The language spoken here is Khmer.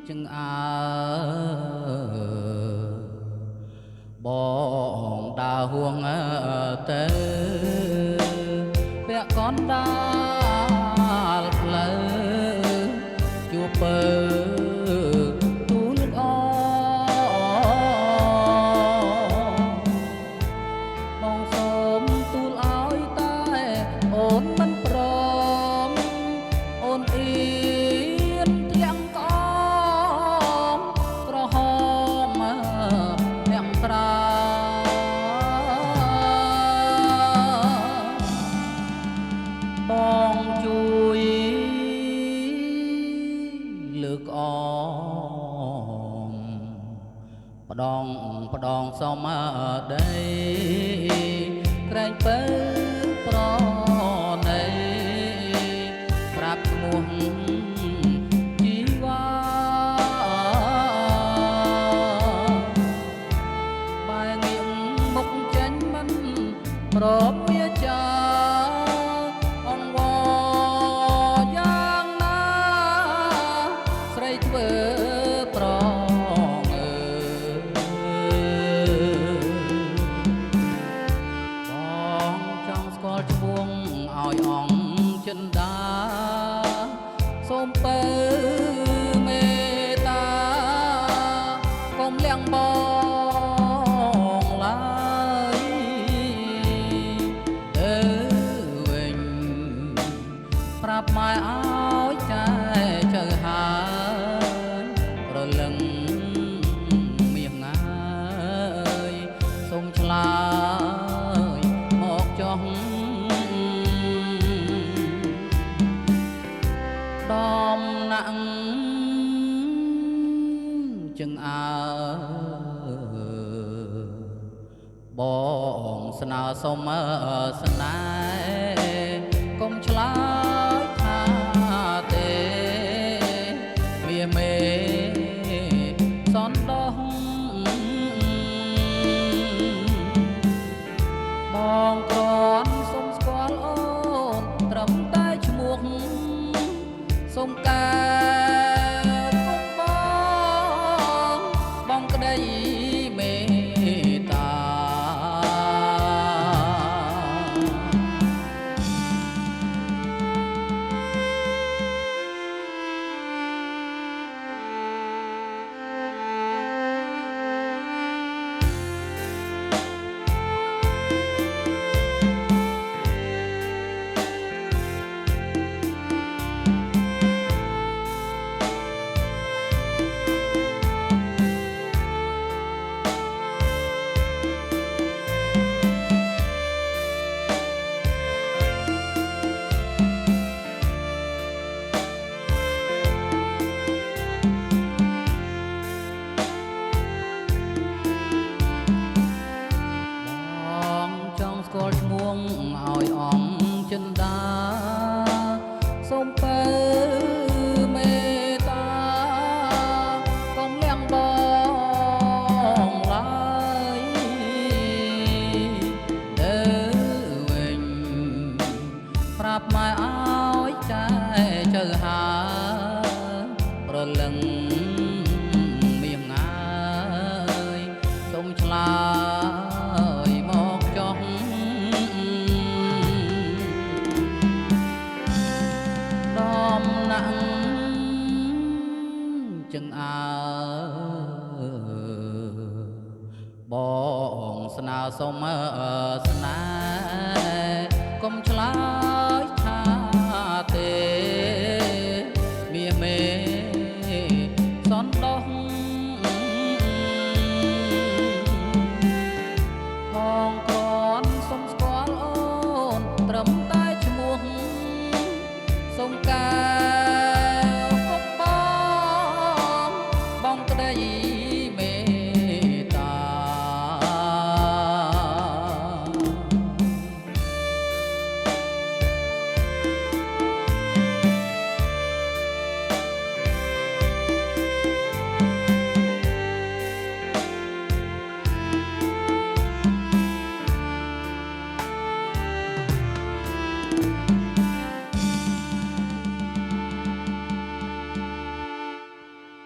chừng bọn đào huông tê vẽ con đa lỡ chùa bờ tu nước mong sớm tu áo tai ôn bánh prom ôn yên thiêng con pro hom thiêng tra bong chui lực omផ្ដងសមដីក្រែងពើប្រណីប្រាប់ឈ្មោះជីវ៉ាបែងៀងមុខចេញមិនប្រពវាចាអង្វរយ៉ាងណាស្រីធ្វើប្រឲ្យអង្គចិនដាសូមពើមេត្តាកុំលៀងបងឡើយវិញប្រាប់ម៉ែឲ្យចែចៅហើយរលឹងមាសងាយសូមឆ្លើយមកចុះដំណាក់ជឹងបងស្នើសុំស្នេហ៍កុំឆ្លើយថាទេវាមេសនដោះបងគ្រាន់សុំស្គាល់អូនត្រឹមតែឈ្មោះសូមការគុំបងក្តីមេត្តាស្គាល់ឈ្មោះឲ្យអង្គចិនដាសូមពើមេត្តាកុំលៀងបងឡើយវិញប្រាប់ម៉ែឲ្យចែចៅហើយប្រលឹងមាសងាយសូមឆ្លើយមកចុះដំណាក់ជឹងបងស្នើសុំស្នេហ៍កុំឆ្លើយ